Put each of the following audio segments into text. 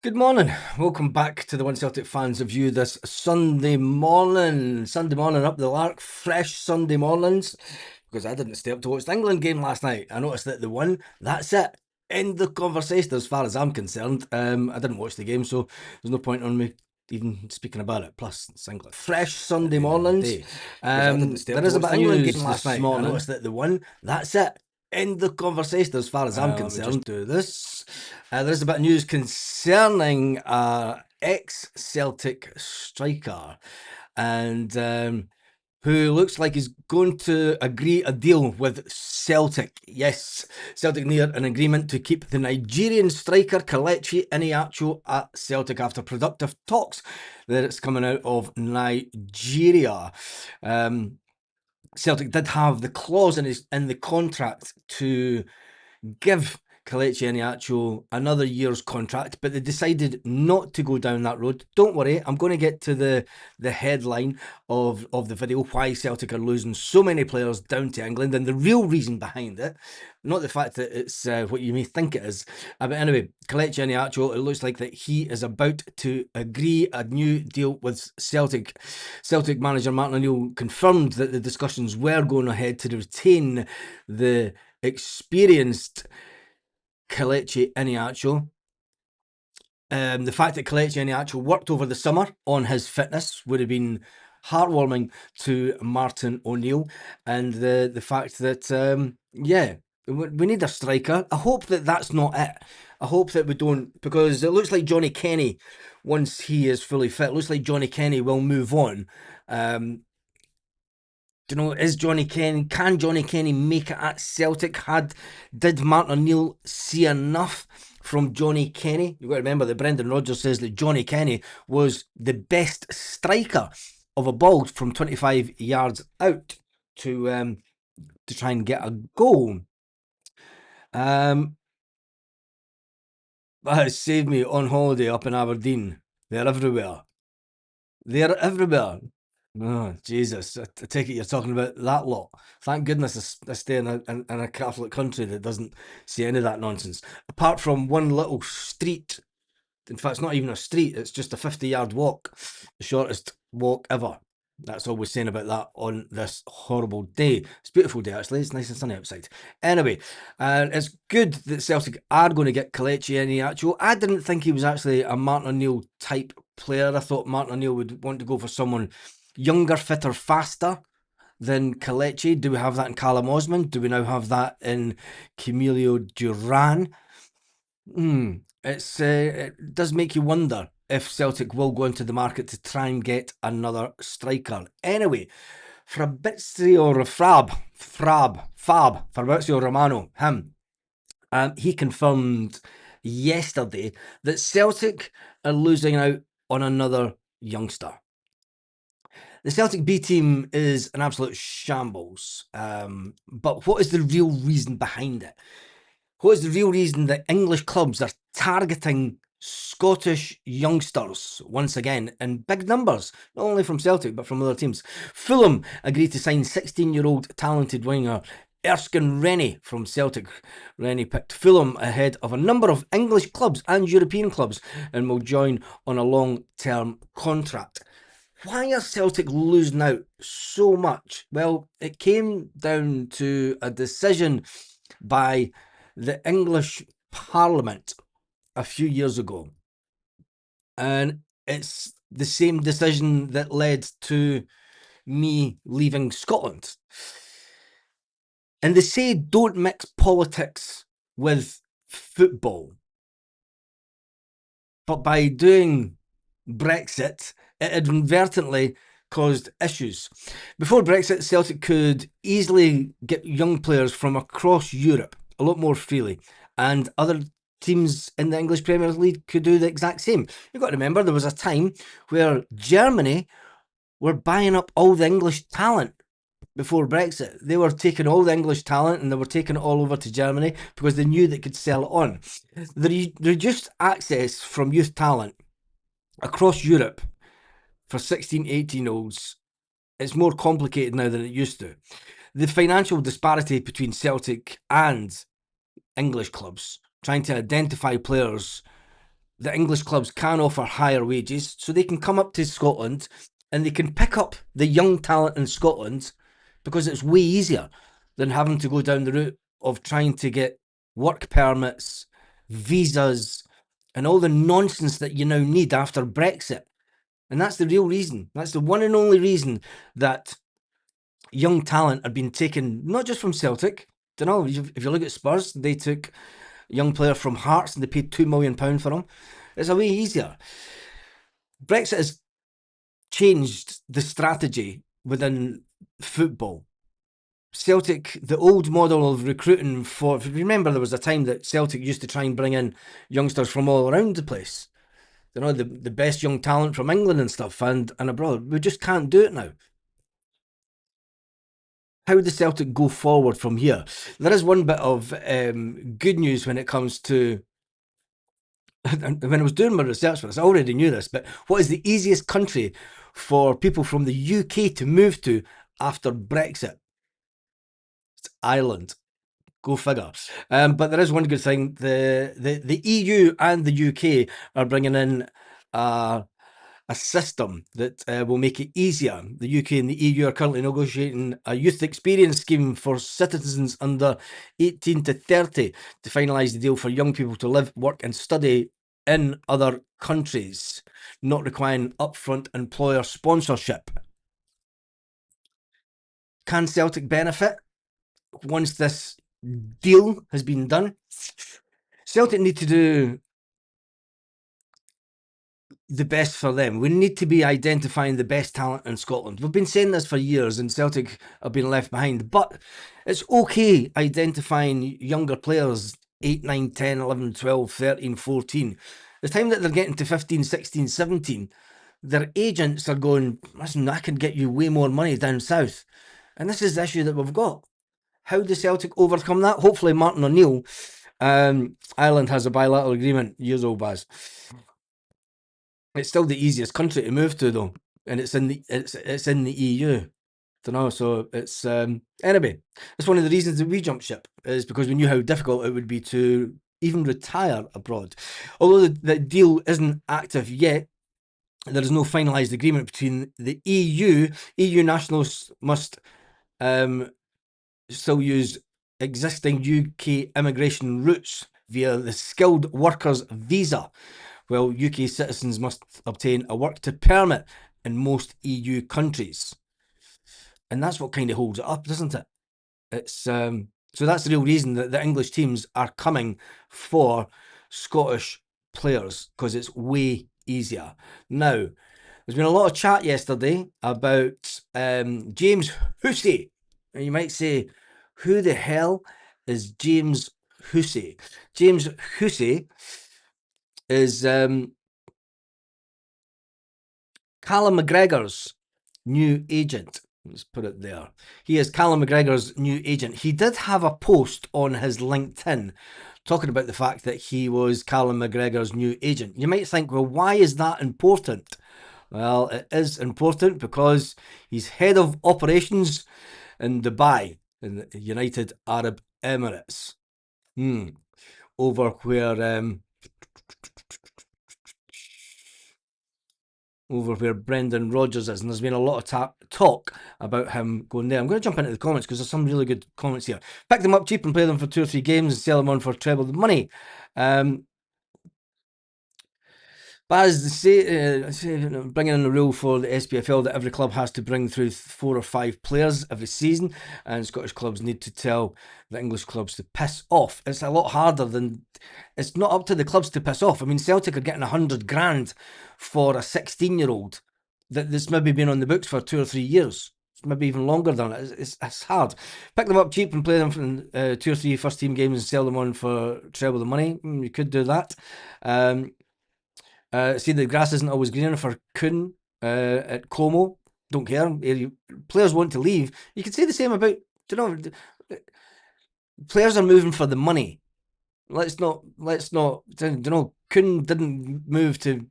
Good morning. Welcome back to the One Celtic Fans Review this Sunday morning. Sunday morning up the lark, fresh Sunday mornings, because I didn't stay up to watch the England game last night. I noticed that they won. That's it. End the conversation as far as I'm concerned. I didn't watch the game, so there's no point on me even speaking about it. Plus, it's England. Fresh Sunday mornings. There is a bit of news this morning. I noticed that they won. That's it. End the conversation as far as I'm concerned. Let me just do this. There's a bit of news concerning ex-Celtic striker and who looks like he's going to agree a deal with Celtic. Yes, Celtic near an agreement to keep the Nigerian striker Kelechi Iheanacho at Celtic after productive talks that it's coming out of Nigeria. Celtic did have the clause in the contract to give Kelechi Iheanacho another year's contract, but they decided not to go down that road. Don't worry, I'm going to get to the headline of the video, why Celtic are losing so many players down to England, and the real reason behind it, not the fact that it's what you may think it is. But anyway, Kelechi Iheanacho, it looks like that he is about to agree a new deal with Celtic. Celtic manager Martin O'Neill confirmed that the discussions were going ahead to retain the experienced Kelechi Iheanacho. The fact that Kelechi Iheanacho worked over the summer on his fitness would have been heartwarming to Martin O'Neill, and the fact that yeah, we need a striker. I hope that that's not it. I hope that we don't, because it looks like Johnny Kenny, once he is fully fit, looks like Johnny Kenny will move on. Do you know, is Johnny Kenny, can Johnny Kenny make it at Celtic? Did Martin O'Neill see enough from Johnny Kenny? You've got to remember that Brendan Rodgers says that Johnny Kenny was the best striker of a ball from 25 yards out to try and get a goal. That has saved me on holiday up in Aberdeen. They're everywhere. They're everywhere. Oh, Jesus. I take it you're talking about that lot. Thank goodness I stay in a Catholic country that doesn't see any of that nonsense. Apart from one little street. In fact, it's not even a street, it's just a 50-yard walk. The shortest walk ever. That's all we're saying about that on this horrible day. It's a beautiful day, actually. It's nice and sunny outside. Anyway, it's good that Celtic are going to get Kelechi Iheanacho. I didn't think he was actually a Martin O'Neill type player. I thought Martin O'Neill would want to go for someone younger, fitter, faster than Kelechi. Do we have that in Callum Osmond? Do we now have that in Camilo Duran? It does make you wonder if Celtic will go into the market to try and get another striker. Anyway, Fabrizio Romano, he confirmed yesterday that Celtic are losing out on another youngster. The Celtic B team is an absolute shambles. But what is the real reason behind it? What is the real reason that English clubs are targeting Scottish youngsters once again in big numbers, not only from Celtic but from other teams? Fulham agreed to sign 16-year-old talented winger Erskine Rennie from Celtic. Rennie picked Fulham ahead of a number of English clubs and European clubs and will join on a long-term contract. Why are Celtic losing out so much? Well, it came down to a decision by the English Parliament a few years ago. And it's the same decision that led to me leaving Scotland. And they say don't mix politics with football. But by doing Brexit, it inadvertently caused issues. Before Brexit, Celtic could easily get young players from across Europe a lot more freely, and other teams in the English Premier League could do the exact same. You've got to remember there was a time where Germany were buying up all the English talent before Brexit. They were taking all the English talent and they were taking it all over to Germany because they knew they could sell it on. The reduced access from youth talent across Europe for 16, 18-year-olds, it's more complicated now than it used to. The financial disparity between Celtic and English clubs trying to identify players the English clubs can offer higher wages, so they can come up to Scotland and they can pick up the young talent in Scotland because it's way easier than having to go down the route of trying to get work permits, visas, and all the nonsense that you now need after Brexit. And that's the real reason. That's the one and only reason that young talent are being taken, not just from Celtic. Don't know, if you look at Spurs, they took a young player from Hearts and they paid £2 million for him. It's a way easier. Brexit has changed the strategy within football. Celtic, the old model of recruiting for, if you remember, there was a time that Celtic used to try and bring in youngsters from all around the place. You know, the best young talent from England and stuff and abroad. We just can't do it now. How does Celtic go forward from here? There is one bit of good news when it comes to, when I was doing my research for this, I already knew this, but what is the easiest country for people from the UK to move to after Brexit? It's Ireland. Go figure. But there is one good thing. The EU and the UK are bringing in a system that will make it easier. The UK and the EU are currently negotiating a youth experience scheme for citizens under 18 to 30 to finalise the deal for young people to live, work and study in other countries, not requiring upfront employer sponsorship. Can Celtic benefit once this deal has been done? Celtic need to do the best for them. We need to be identifying the best talent in Scotland. We've been saying this for years and Celtic have been left behind, but it's okay identifying younger players 8, 9, 10, 11, 12, 13, 14. The time that they're getting to 15, 16, 17, their agents are going, listen, I can get you way more money down south. And this is the issue that we've got. How does Celtic overcome that? Hopefully Martin O'Neill. Ireland has a bilateral agreement, years old, Baz. It's still the easiest country to move to though, and it's in the EU. Don't know, so it's anyway. It's one of the reasons that we jumped ship is because we knew how difficult it would be to even retire abroad. Although the deal isn't active yet, there is no finalised agreement between the EU. EU nationals must still use existing UK immigration routes via the skilled workers visa, while UK citizens must obtain a work to permit in most EU countries. And that's what kind of holds it up, doesn't it? It's so that's the real reason that the English teams are coming for Scottish players, because it's way easier. Now, there's been a lot of chat yesterday about James Hussey. And you might say, who the hell is James Hussey? James Hussey is Callum McGregor's new agent. Let's put it there. He is Callum McGregor's new agent. He did have a post on his LinkedIn talking about the fact that he was Callum McGregor's new agent. You might think, well, why is that important? Well, it is important because he's head of operations in Dubai, in the United Arab Emirates. Over where Brendan Rodgers is, and there's been a lot of talk about him going there. I'm going to jump into the comments because there's some really good comments here. Pick them up cheap and play them for 2 or 3 games and sell them on for treble the money. Baz, bringing in the rule for the SPFL that every club has to bring through 4 or 5 players every season, and Scottish clubs need to tell the English clubs to piss off. It's a lot harder than, it's not up to the clubs to piss off. I mean, Celtic are getting 100 grand for a 16-year-old that's maybe been on the books for 2 or 3 years. Maybe even longer than it. It's hard. Pick them up cheap and play them for 2 or 3 first team games and sell them on for treble the money. You could do that. See, the grass isn't always greener for Kuhn at Como. Don't care. Players want to leave. You could say the same about, players are moving for the money. Let's not, Kuhn didn't move to,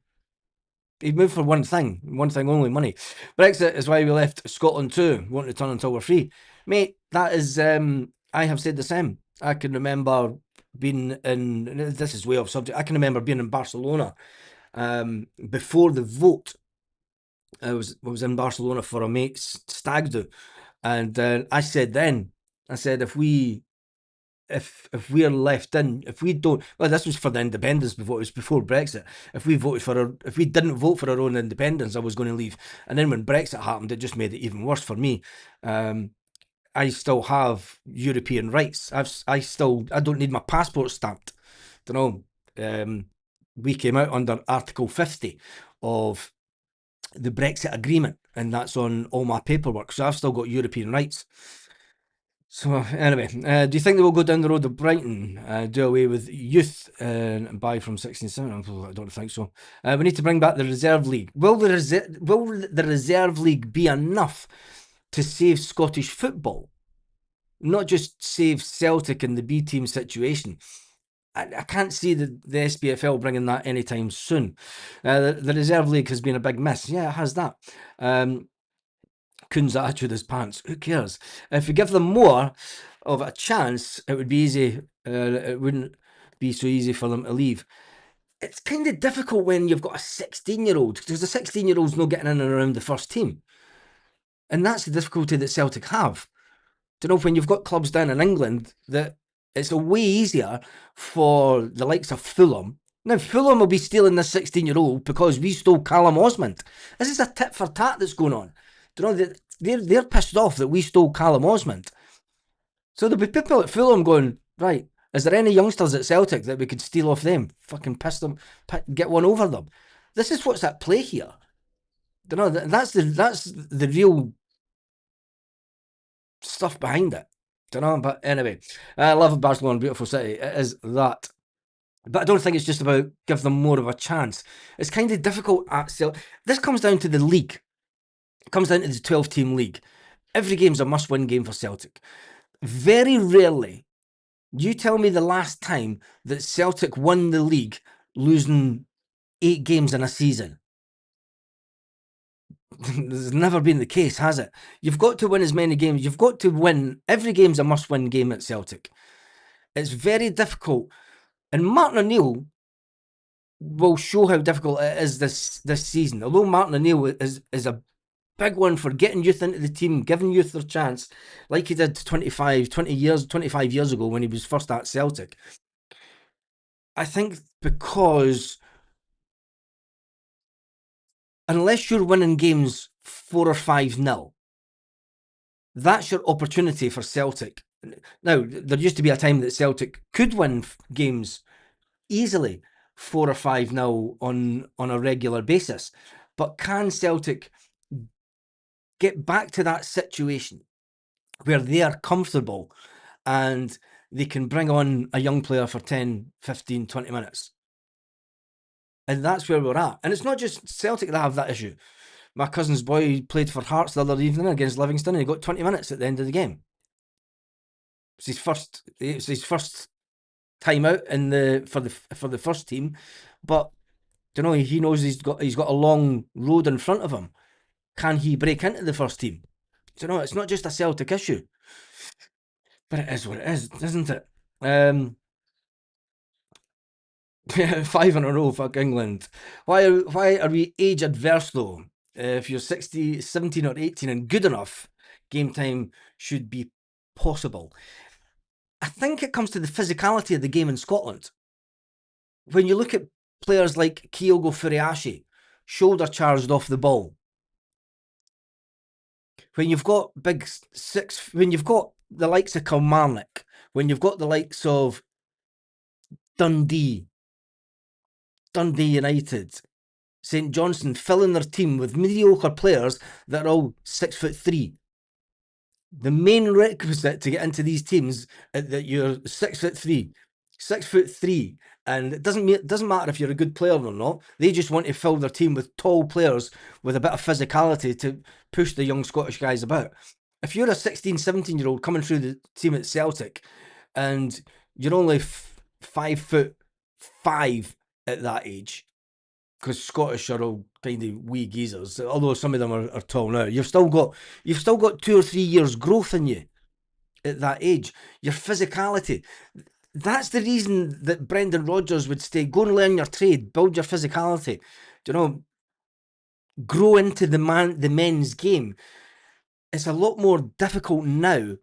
he moved for one thing only, money. Brexit is why we left Scotland too. Won't return until we're free. Mate, that is, I have said the same. I can remember been in, this is way off subject, I can remember being in Barcelona before the vote. I was in Barcelona for a mate's stag do, and I said if we're left in, if we don't, well, this was for the independence before, it was before Brexit. If we didn't vote for our own independence, I was going to leave. And then when Brexit happened, it just made it even worse for me. I still have European rights. I don't need my passport stamped. You know, we came out under Article 50 of the Brexit agreement, and that's on all my paperwork. So I've still got European rights. So anyway, do you think they will go down the road of Brighton, do away with youth and buy from 16-17? I don't think so. We need to bring back the reserve league. Will the reserve league be enough to save Scottish football? Not just save Celtic in the B team situation. I can't see the SPFL bringing that anytime soon. The reserve league has been a big miss. Yeah, it has that. Kuhn's attitude is pants. Who cares? If we give them more of a chance, it would be easy. It wouldn't be so easy for them to leave. It's kind of difficult when you've got a 16-year-old, because the 16-year-old's not getting in and around the first team. And that's the difficulty that Celtic have. Do you know, when you've got clubs down in England, that it's a way easier for the likes of Fulham. Now, Fulham will be stealing this 16-year-old because we stole Callum Osmond. This is a tit for tat that's going on. Do you know, they're pissed off that we stole Callum Osmond. So there'll be people at Fulham going, right, is there any youngsters at Celtic that we could steal off them? Fucking piss them, get one over them. This is what's at play here. Do you know, that's the real stuff behind it. Do you know? But anyway, I love Barcelona, beautiful city. It is that. But I don't think it's just about give them more of a chance. It's kind of difficult at Celtic. This comes down to the league. It comes down to the 12-team league. Every game's a must-win game for Celtic. Very rarely, you tell me the last time that Celtic won the league losing 8 games in a season. There's never been the case, has it? You've got to win as many games. You've got to win. Every game's a must-win game at Celtic. It's very difficult. And Martin O'Neill will show how difficult it is this season. Although Martin O'Neill is a big one for getting youth into the team, giving youth their chance, like he did 25 years ago when he was first at Celtic. I think because unless you're winning games 4 or 5-0, that's your opportunity for Celtic. Now, there used to be a time that Celtic could win games easily 4 or 5-0 on a regular basis. But can Celtic get back to that situation where they are comfortable and they can bring on a young player for 10, 15, 20 minutes? And that's where we're at. And it's not just Celtic that have that issue. My cousin's boy played for Hearts the other evening against Livingston and he got 20 minutes at the end of the game. It's his first time out for the first team, but you know, he knows he's got a long road in front of him. Can he break into the first team? You know, it's not just a Celtic issue, but it is what it is, isn't it? 5 in a row, fuck England. Why are we age adverse though? If you're 17 or 18 and good enough, game time should be possible. I think it comes to the physicality of the game in Scotland. When you look at players like Kyogo Furiashi, shoulder charged off the ball. When you've got when you've got the likes of Kilmarnock, when you've got the likes of Dundee United, St Johnstone filling their team with mediocre players that are all 6'3". The main requisite to get into these teams is that you're 6'3", 6'3", and it doesn't matter if you're a good player or not. They just want to fill their team with tall players with a bit of physicality to push the young Scottish guys about. If you're a 16, 17-year-old coming through the team at Celtic and you're only 5'5" at that age, because Scottish are all kind of wee geezers, although some of them are tall now, you've still got 2 or 3 years growth in you at that age. Your physicality, That's the reason that Brendan Rodgers would say, go and learn your trade, build your physicality, grow into the men's game. It's a lot more difficult now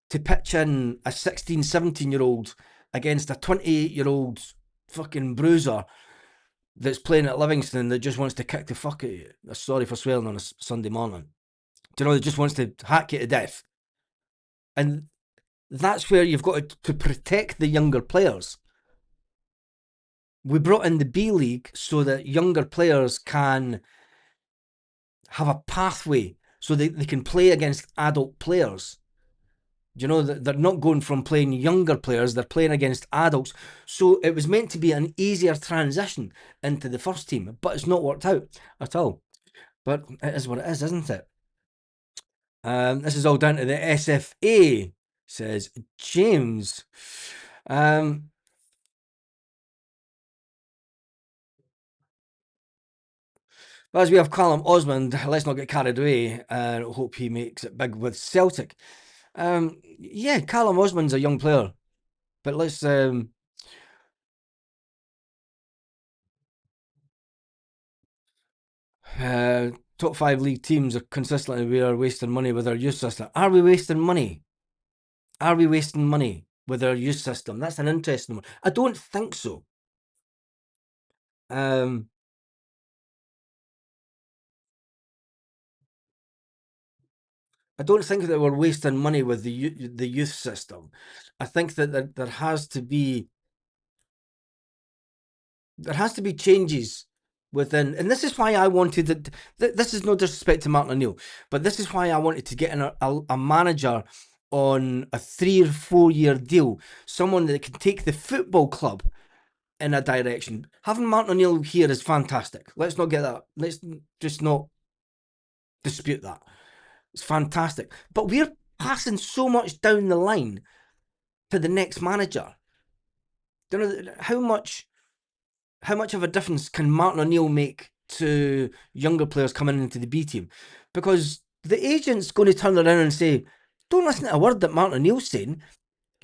to pitch in a 16, 17-year-old against a 28-year-old fucking bruiser that's playing at Livingston that just wants to kick the fuck out of you. Sorry for swearing on a Sunday morning. That just wants to hack you to death. And that's where you've got to protect the younger players. We brought in the B League so that younger players can have a pathway so they can play against adult players. They're not going from playing younger players, they're playing against adults. So it was meant to be an easier transition into the first team, but it's not worked out at all. But it is what it is, isn't it? This is all down to the SFA, says James. As we have Callum Osmond, let's not get carried away and hope he makes it big with Celtic. Yeah, Callum Osmond's a young player, but let's top 5 league teams are consistently we are wasting money with our youth system. Are we wasting money? Are we wasting money with our youth system? That's an interesting one. I don't think so. I don't think that we're wasting money with the youth system. I think that there has to be changes within, and this is why I wanted it. This is no disrespect to Martin O'Neill, but this is why I wanted to get in a manager on a 3 or 4 year deal, someone that can take the football club in a direction. Having Martin O'Neill here is fantastic. Let's not get that. Let's just not dispute that. It's fantastic, but we're passing so much down the line to the next manager. How much of a difference can Martin O'Neill make to younger players coming into the B team? Because the agent's going to turn around and say, don't listen to a word that Martin O'Neill's saying.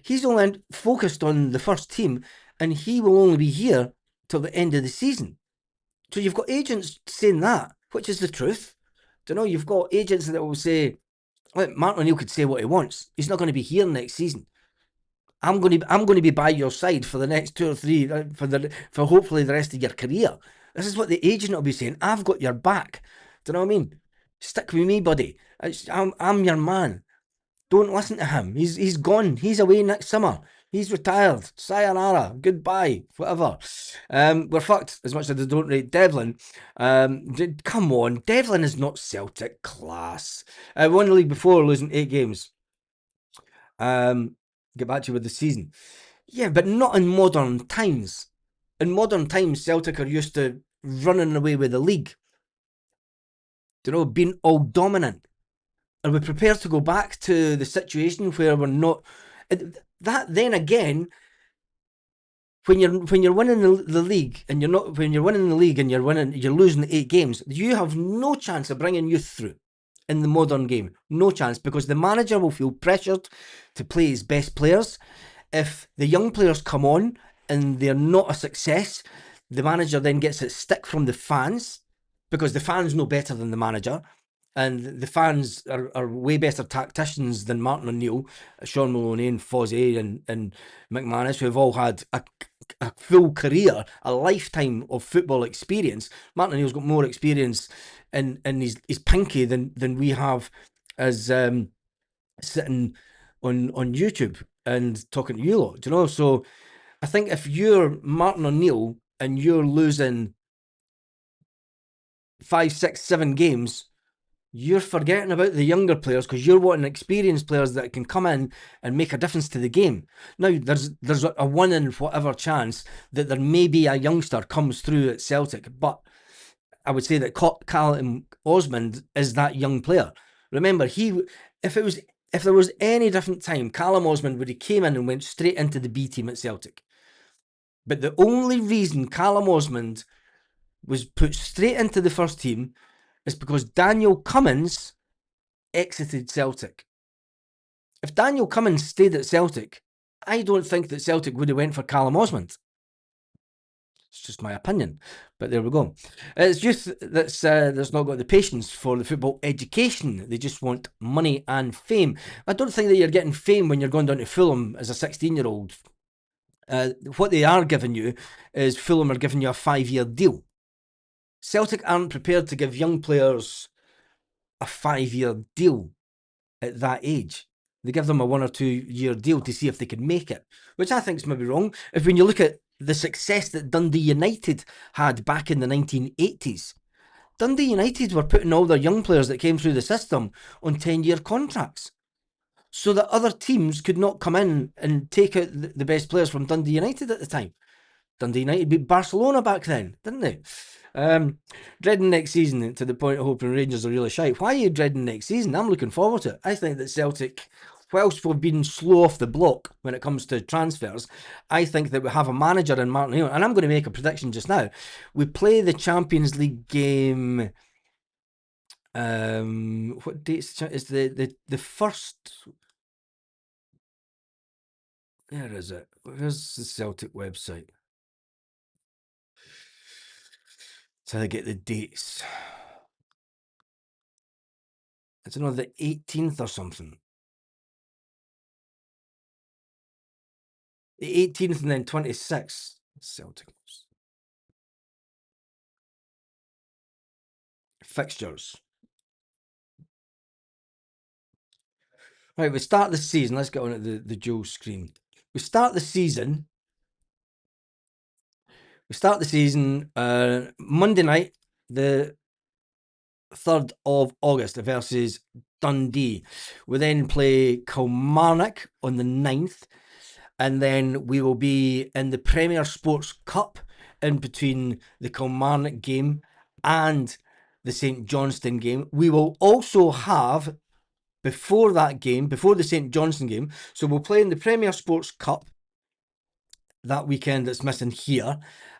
He's only focused on the first team and he will only be here till the end of the season. So you've got agents saying that, which is the truth. You've got agents that will say, Martin O'Neill could say what he wants. He's not going to be here next season. I'm going to be by your side for the next 2 or 3 for hopefully the rest of your career. This is what the agent will be saying. I've got your back. Do you know what I mean? Stick with me, buddy. I'm your man. Don't listen to him. He's gone. He's away next summer. He's retired. Sayonara. Goodbye. Whatever. We're fucked as much as they don't rate Devlin. Come on. Devlin is not Celtic class. Won the league before, losing 8 games. Get back to you with the season. Yeah, but not in modern times. In modern times, Celtic are used to running away with the league. Being all dominant. Are we prepared to go back to the situation where we're not? That then again, when you're winning the league and you're not, when you're winning the league and you're losing 8 games, you have no chance of bringing youth through in the modern game. No chance, because the manager will feel pressured to play his best players. If the young players come on and they're not a success, the manager then gets its stick from the fans, because the fans know better than the manager. And the fans are way better tacticians than Martin O'Neill, Sean Maloney and Fozzie and McManus, who have all had a full career, a lifetime of football experience. Martin O'Neill's got more experience in his pinky than we have as sitting on YouTube and talking to you lot, So I think if you're Martin O'Neill and you're losing 5, 6, 7 games, you're forgetting about the younger players because you're wanting experienced players that can come in and make a difference to the game. Now, there's a 1 in whatever chance that there may be a youngster comes through at Celtic, but I would say that Callum Osmond is that young player. Remember, if there was any different time, Callum Osmond would have came in and went straight into the B team at Celtic. But the only reason Callum Osmond was put straight into the first team is because Daniel Cummins exited Celtic. If Daniel Cummins stayed at Celtic, I don't think that Celtic would have went for Callum Osmond. It's just my opinion, but there we go. It's just that's not got the patience for the football education. They just want money and fame. I don't think that you're getting fame when you're going down to Fulham as a 16-year-old. What they are giving you is Fulham are giving you a 5-year deal. Celtic aren't prepared to give young players a 5-year deal at that age. They give them a 1 or 2 year deal to see if they can make it, which I think is maybe wrong. If when you look at the success that Dundee United had back in the 1980s, Dundee United were putting all their young players that came through the system on 10-year contracts so that other teams could not come in and take out the best players from Dundee United at the time. Dundee United beat Barcelona back then, didn't they? Dreading next season to the point of hoping Rangers are really shy. Why are you dreading next season? I'm looking forward to it. I think that Celtic, whilst we've been slow off the block when it comes to transfers, I think that we have a manager in Martin O'Neill, and I'm going to make a prediction just now. We play the Champions League game. What dates is the first? Where is it? Where's the Celtic website? So I get the dates. It's another the 18th or something. The 18th and then 26th. Celtic fixtures. Right, we start the season. Let's get on at the dual screen. We start the season. Monday night, the 3rd of August versus Dundee. We then play Kilmarnock on the 9th, and then we will be in the Premier Sports Cup in between the Kilmarnock game and the St Johnstone game. We will also have, before that game, before the St Johnstone game, so we'll play in the Premier Sports Cup that weekend that's missing here.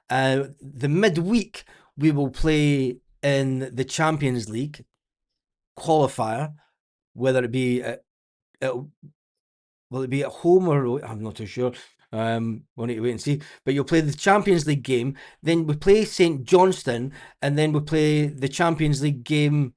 The midweek, we will play in the Champions League qualifier, whether it be will it be at home or I'm not too sure. We'll need to wait and see. But you'll play the Champions League game, then we play St Johnstone, and then we play the Champions League game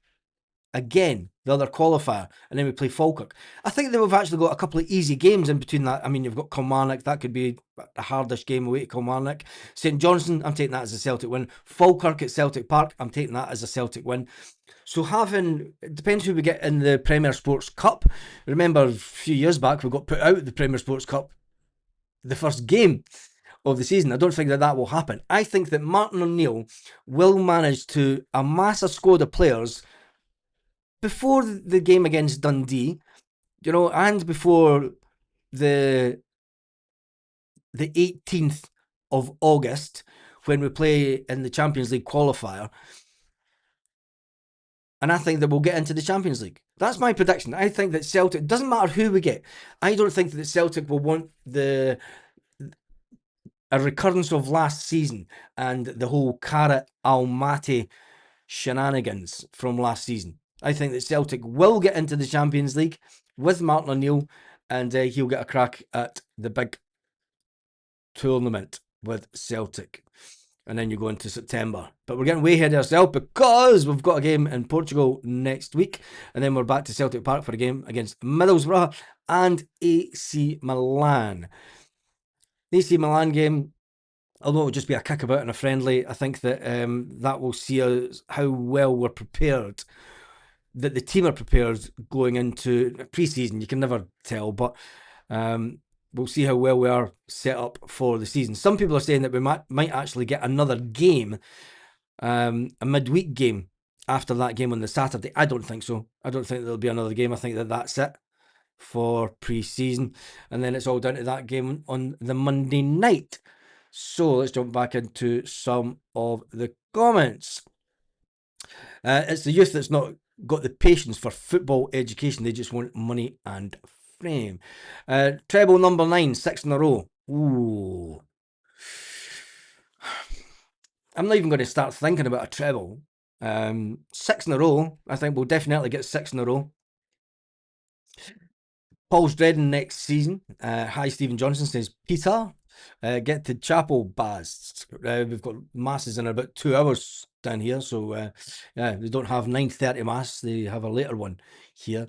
again, the other qualifier, and then we play Falkirk. I think that we've actually got a couple of easy games in between that. I mean, you've got Kilmarnock, that could be the hardest game away to Kilmarnock. St Johnstone, I'm taking that as a Celtic win. Falkirk at Celtic Park, I'm taking that as a Celtic win. So it depends who we get in the Premier Sports Cup. Remember, a few years back, we got put out of the Premier Sports Cup the first game of the season. I don't think that will happen. I think that Martin O'Neill will manage to amass a squad of players before the game against Dundee, and before the 18th of August, when we play in the Champions League qualifier. And I think that we'll get into the Champions League. That's my prediction. I think that Celtic, doesn't matter who we get, I don't think that Celtic will want a recurrence of last season and the whole Carrot Almaty shenanigans from last season. I think that Celtic will get into the Champions League with Martin O'Neill, and he'll get a crack at the big tournament with Celtic. And then you go into September. But we're getting way ahead of ourselves because we've got a game in Portugal next week. And then we're back to Celtic Park for a game against Middlesbrough and AC Milan. The AC Milan game, although it will just be a kickabout and a friendly, I think that that will see us how well we're prepared, that the team are prepared going into pre-season. You can never tell, but we'll see how well we are set up for the season. Some people are saying that we might actually get another game, a midweek game after that game on the Saturday. I don't think so. I don't think there'll be another game. I think that that's it for pre-season, and then it's all down to that game on the Monday night. So let's jump back into some of the comments. It's the youth that's not got the patience for football education. They just want money and fame. Treble number 9, 6 in a row. Ooh. I'm not even going to start thinking about a treble. 6 in a row. I think we'll definitely get 6 in a row. Paul's dreading next season. Hi, Stephen Johnson says, Peter, get to chapel, Baz. We've got masses in about 2 hours down here, so yeah, they don't have 9:30 mass. They have a later one here.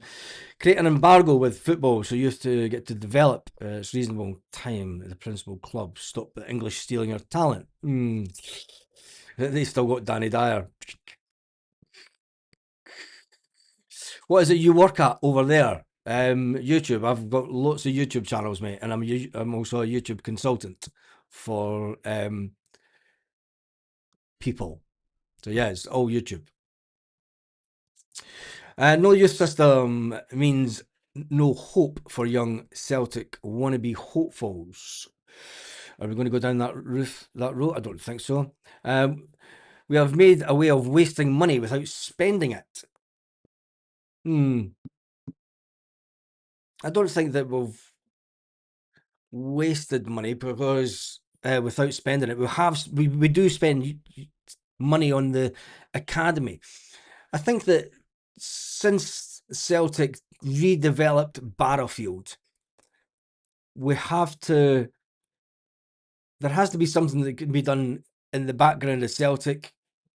Create an embargo with football so you have to get to develop. It's reasonable time at the principal club. Stop the English stealing your talent. They still got Danny Dyer. What is it you work at over there? YouTube. I've got lots of YouTube channels, mate, and I'm also a YouTube consultant for people. So yeah, it's all YouTube. No youth system means no hope for young Celtic wannabe hopefuls. Are we going to go down that road? I don't think so. We have made a way of wasting money without spending it. I don't think that we've wasted money because without spending it, we do spend money on the academy. I think that since Celtic redeveloped Barrowfield, there has to be something that can be done in the background of Celtic,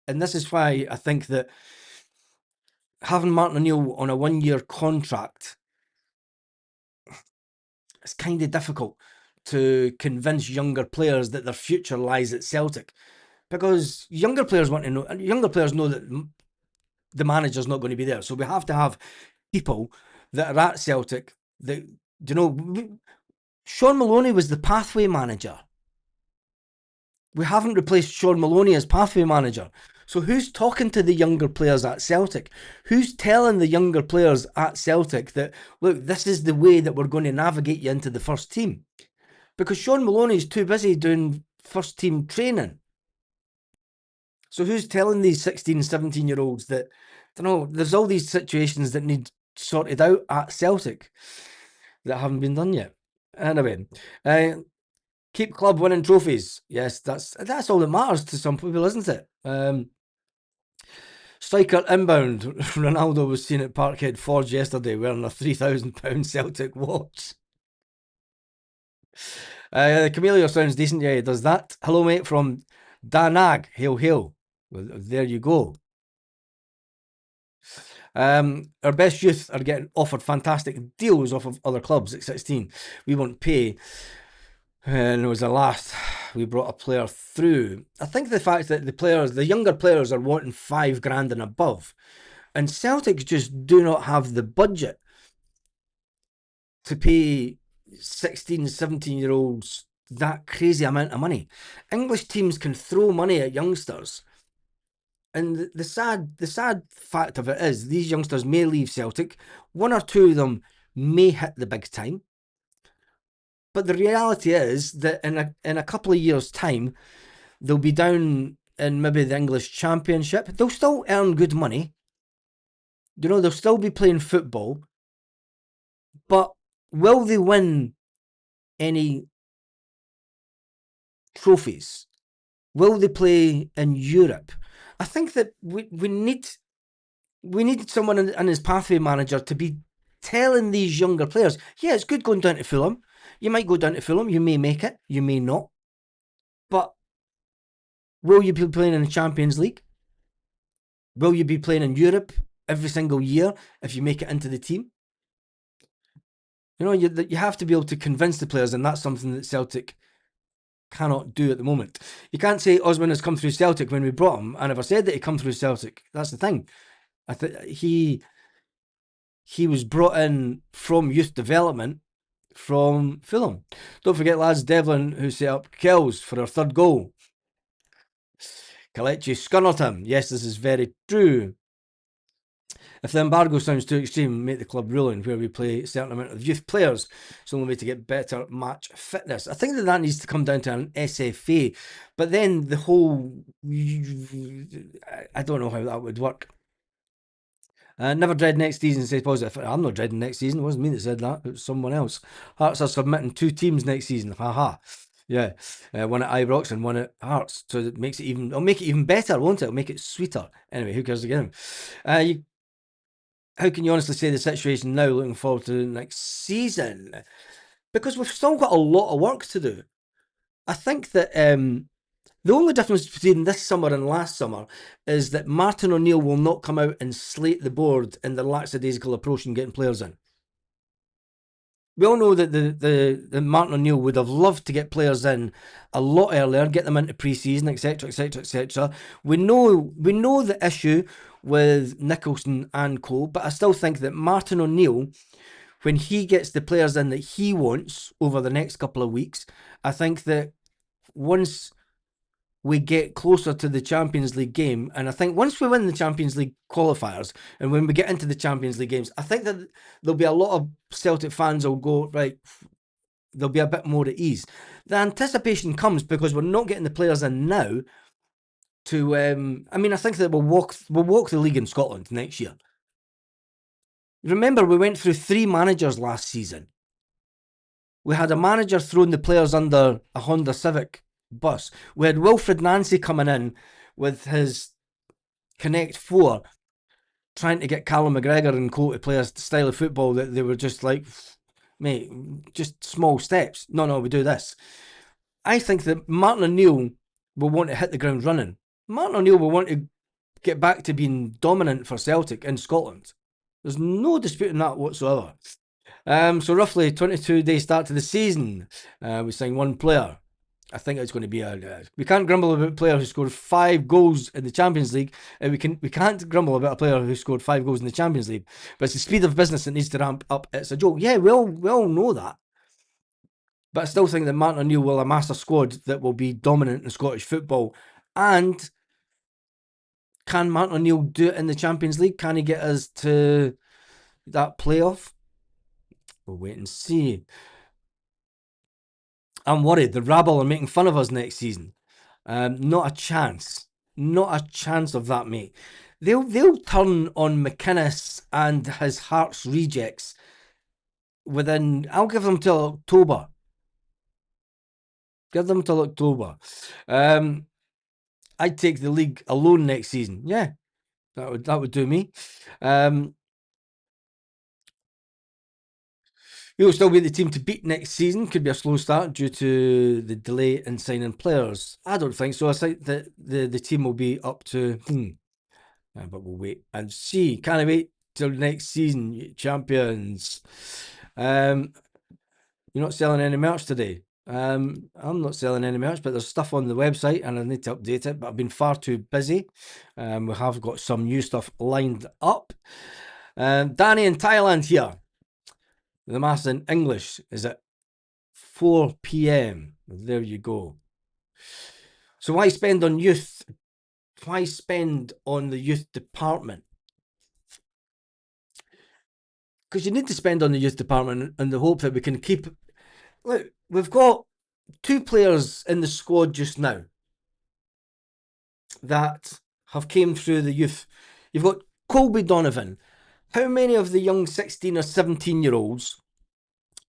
and this is why I think that having Martin O'Neill on a 1-year contract, it's kind of difficult to convince younger players that their future lies at Celtic, because younger players know that the manager's not going to be there. So we have to have people that are at Celtic that, Sean Maloney was the pathway manager. We haven't replaced Sean Maloney as pathway manager. So who's talking to the younger players at Celtic? Who's telling the younger players at Celtic that, look, this is the way that we're going to navigate you into the first team? Because Sean Maloney's too busy doing first team training. So who's telling these 16, 17-year-olds that, there's all these situations that need sorted out at Celtic that haven't been done yet? Anyway, keep club winning trophies. Yes, that's all that matters to some people, isn't it? Striker inbound. Ronaldo was seen at Parkhead Forge yesterday wearing a £3,000 Celtic watch. Camellia sounds decent. Yeah, he does that. Hello, mate, from Danag. Hail, hail. Well, there you go. Our best youth are getting offered fantastic deals off of other clubs at 16. We won't pay. And it was the last we brought a player through. I think the fact that the younger players are wanting £5,000 and above, and Celtic just do not have the budget to pay 16, 17-year-olds that crazy amount of money. English teams can throw money at youngsters, and the sad fact of it is these youngsters may leave Celtic. 1 or 2 of them may hit the big time. But the reality is that in a couple of years' time, they'll be down in maybe the English Championship. They'll still earn good money. They'll still be playing football. But will they win any trophies? Will they play in Europe? I think that we need someone and his pathway manager to be telling these younger players, yeah, it's good going down to Fulham. You might go down to Fulham, you may make it, you may not. But will you be playing in the Champions League? Will you be playing in Europe every single year if you make it into the team? You have to be able to convince the players, and that's something that Celtic cannot do at the moment. You can't say Osman has come through Celtic when we brought him. I never said that he come through Celtic. That's the thing. I think he was brought in from youth development from Fulham. Don't forget, lads, Devlin, who set up Kells for our 3rd goal. Kelechi scunnered him. Yes, this is very true. If the embargo sounds too extreme, make the club ruling where we play a certain amount of youth players. It's the only way to get better match fitness. I think that needs to come down to an SFA. But then the whole... I don't know how that would work. Never dread next season, says Positive. I'm not dreading next season. It wasn't me that said that. It was someone else. Hearts are submitting 2 teams next season. Haha. Yeah. One at Ibrox and one at Hearts. So it makes it'll make it even better, won't it? It'll make it sweeter. Anyway, who cares again? how can you honestly say the situation now looking forward to the next season? Because we've still got a lot of work to do. I think that the only difference between this summer and last summer is that Martin O'Neill will not come out and slate the board in the lackadaisical approach in getting players in. We all know that the Martin O'Neill would have loved to get players in a lot earlier, get them into pre-season, etc., etc., etc. We know the issue with Nicholson and co, but I still think that Martin O'Neill, when he gets the players in that he wants over the next couple of weeks, I think that once we get closer to the Champions League game, and I think once we win the Champions League qualifiers, and when we get into the Champions League games, I think that there'll be a lot of Celtic fans will go, right, they'll be a bit more at ease. The anticipation comes because we're not getting the players in now to, I mean, I think that we'll walk the league in Scotland next year. Remember, we went through 3 managers last season. We had a manager throwing the players under a Honda Civic bus. We had Wilfred Nancy coming in with his Connect 4 trying to get Callum McGregor and co to play a style of football that they were just like, mate, just small steps. No, we do this. I think that Martin O'Neill will want to hit the ground running. Martin O'Neill will want to get back to being dominant for Celtic in Scotland. There's no disputing that whatsoever. So roughly 22-day start to the season. We signed 1 player. I think it's going to be we can't grumble about a player who scored 5 goals in the Champions League. We can't grumble about a player who scored 5 goals in the Champions League. But it's the speed of business that needs to ramp up. It's a joke. Yeah, we all know that. But I still think that Martin O'Neill will amass a squad that will be dominant in Scottish football. And can Martin O'Neill do it in the Champions League? Can he get us to that playoff? We'll wait and see. I'm worried. The rabble are making fun of us next season. Not a chance. Not a chance of that, mate. They'll turn on McInnes and his Hearts rejects within. I'll give them till October. Give them till October. I'd take the league alone next season. Yeah, that would do me. We'll still be the team to beat next season. Could be a slow start due to the delay in signing players. I don't think so. I think that the team will be up to. But we'll wait and see. Can't wait till next season, champions. You're not selling any merch today. I'm not selling any merch, but there's stuff on the website and I need to update it. But I've been far too busy. We have got some new stuff lined up. Danny in Thailand here. The Mass in English is at 4 p.m. There you go. So why spend on youth? Why spend on the youth department? Because you need to spend on the youth department in the hope that we can keep. Look, we've got 2 players in the squad just now that have came through the youth. You've got Colby Donovan. How many of the young 16 or 17-year-olds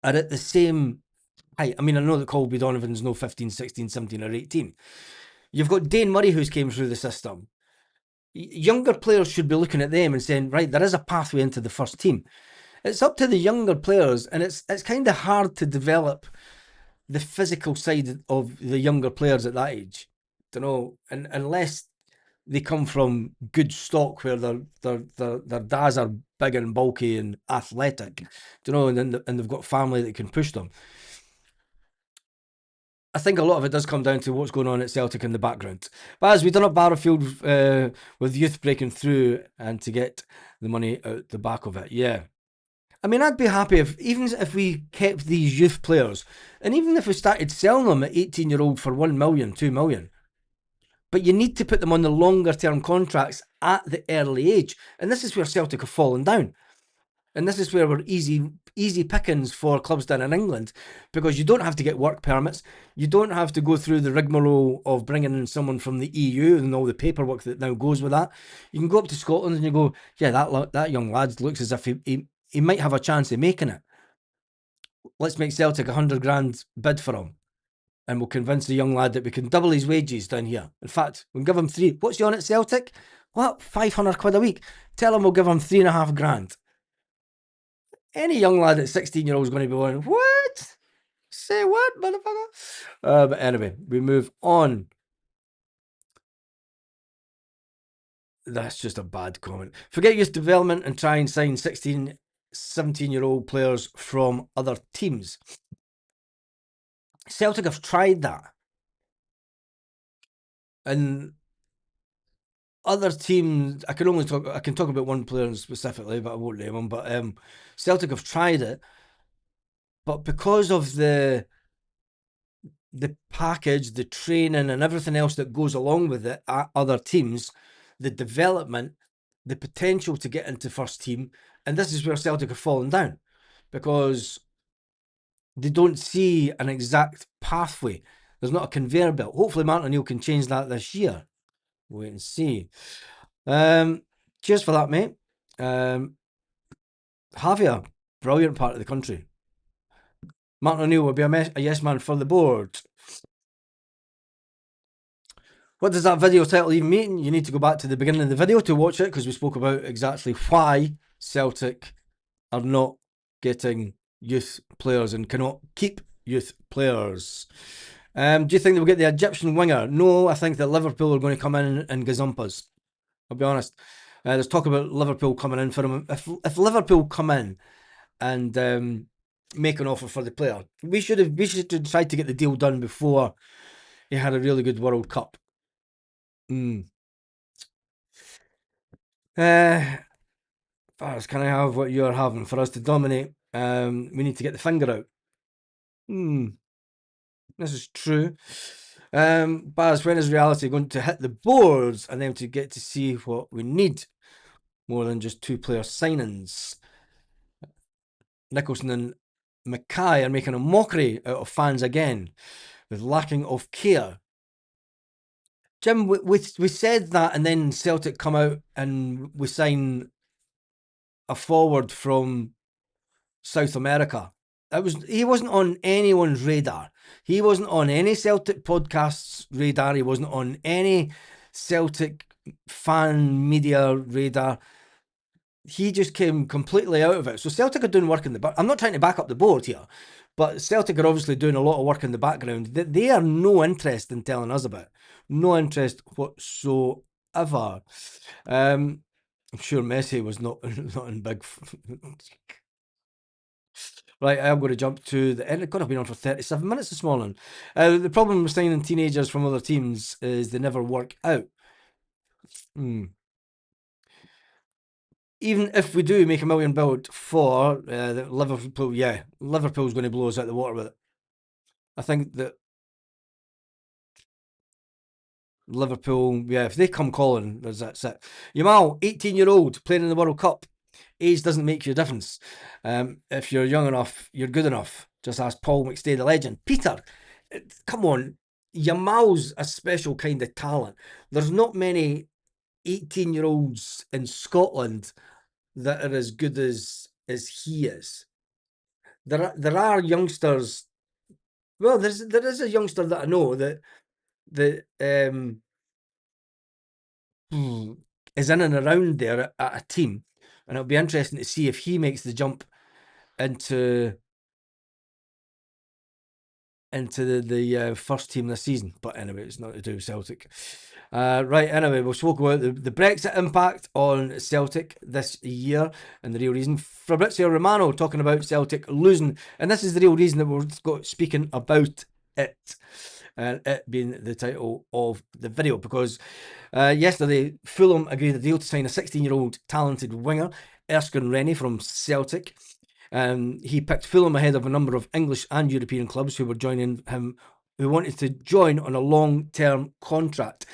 are at the same height? I mean, I know that Colby Donovan's no 15, 16, 17 or 18. You've got Dane Murray who's came through the system. Younger players should be looking at them and saying, right, there is a pathway into the first team. It's up to the younger players, and it's kind of hard to develop the physical side of the younger players at that age. Don't know, and unless they come from good stock where their dads are big and bulky and athletic, you know, and they've got family that can push them. I think a lot of it does come down to what's going on at Celtic in the background. But as we've done at Barrowfield with youth breaking through and to get the money out the back of it, yeah. I mean, I'd be happy if we kept these youth players, and even if we started selling them at 18-year-old for 1 million, 2 million. But you need to put them on the longer term contracts at the early age. And this is where Celtic have fallen down. And this is where we're easy pickings for clubs down in England, because you don't have to get work permits. You don't have to go through the rigmarole of bringing in someone from the EU and all the paperwork that now goes with that. You can go up to Scotland and you go, yeah, that young lad looks as if he might have a chance of making it. Let's make Celtic 100 grand bid for him. and we'll convince the young lad that we can double his wages down here. In fact, we'll give him 3. What's he on at Celtic? What? 500 quid a week. Tell him we'll give him 3.5 grand. Any young lad at 16-year-old is going to be going, what? Say what, motherfucker? But anyway, we move on. That's just a bad comment. Forget youth development and try and sign 16, 17-year-old players from other teams. Celtic have tried that. And other teams, I can talk about one player specifically, but I won't name him. But Celtic have tried it. But because of the package, the training and everything else that goes along with it at other teams, the development, the potential to get into first team, and this is where Celtic have fallen down, because they don't see an exact pathway. There's not a conveyor belt. Hopefully Martin O'Neill can change that this year. Wait and see. Cheers for that, mate. Javier, brilliant part of the country. Martin O'Neill will be a yes man for the board. What does that video title even mean? You need to go back to the beginning of the video to watch it, because we spoke about exactly why Celtic are not getting youth players and cannot keep youth players. Do you think they'll get the Egyptian winger? No, I think that Liverpool are going to come in and gazump us. I'll be honest. There's talk about Liverpool coming in for him. If Liverpool come in and make an offer for the player, we should have tried to get the deal done before he had a really good World Cup. Baz, can I have what you're having? For us to dominate, we need to get the finger out. This is true. Baz, when is reality going to hit the boards and then to get to see what we need more than just 2-player signings? Nicholson and Mackay are making a mockery out of fans again with lacking of care. Jim, we said that, and then Celtic come out and we sign a forward from South America. He wasn't on anyone's radar. He wasn't on any Celtic podcast's radar. He wasn't on any Celtic fan media radar. He just came completely out of it. So Celtic are doing work in the back. I'm not trying to back up the board here, but Celtic are obviously doing a lot of work in the background that they are no interest in telling us about. No interest whatsoever. I'm sure Messi was not in big. Right, I'm going to jump to the end. God, I've been on for 37 minutes this morning. The problem with signing teenagers from other teams is they never work out. Even if we do make $1 million build for Liverpool, Liverpool's going to blow us out the water with it. I think that Liverpool, if they come calling, that's it. Yamal, 18-year-old, playing in the World Cup. Age doesn't make you a difference. If you're young enough, you're good enough. Just ask Paul McStay, the legend. Peter, come on. Yamal's a special kind of talent. There's not many 18-year-olds in Scotland that are as good as he is. There are youngsters. Well, there is a youngster that I know that is in and around there at a team, and it'll be interesting to see if he makes the jump into the first team this season. But anyway, it's not to do with Celtic. Right, anyway, we'll spoke about the Brexit impact on Celtic this year and the real reason. Fabrizio Romano talking about Celtic losing, and this is the real reason that we're speaking about it, and it being the title of the video, because yesterday Fulham agreed a deal to sign a 16-year-old talented winger, Erskine Rennie from Celtic. He picked Fulham ahead of a number of English and European clubs who were joining him, who wanted to join on a long-term contract.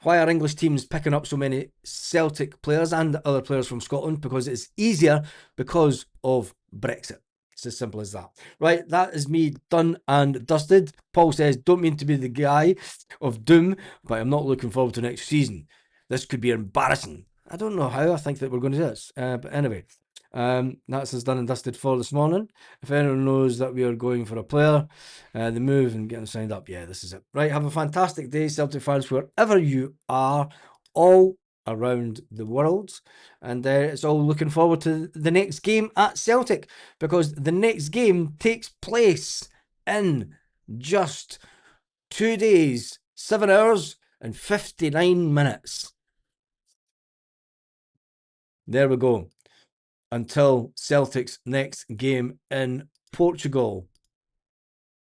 Why are English teams picking up so many Celtic players and other players from Scotland? Because it's easier because of Brexit. It's as simple as that. Right, that is me done and dusted. Paul says, don't mean to be the guy of doom, but I'm not looking forward to next season. This could be embarrassing. I don't know how I think that we're going to do this. But anyway, That's us done and dusted for this morning. If anyone knows that we are going for a player, the move and getting signed up, yeah, this is it. Right, have a fantastic day, Celtic fans, wherever you are, all around the world. And it's all looking forward to the next game at Celtic, because the next game takes place in just 2 days, 7 hours and 59 minutes. There we go. Until Celtic's next game in Portugal.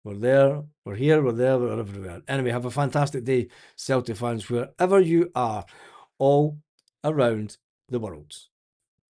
We're there, we're here, we're there, we're everywhere. Anyway, have a fantastic day, Celtic fans, wherever you are, all around the world.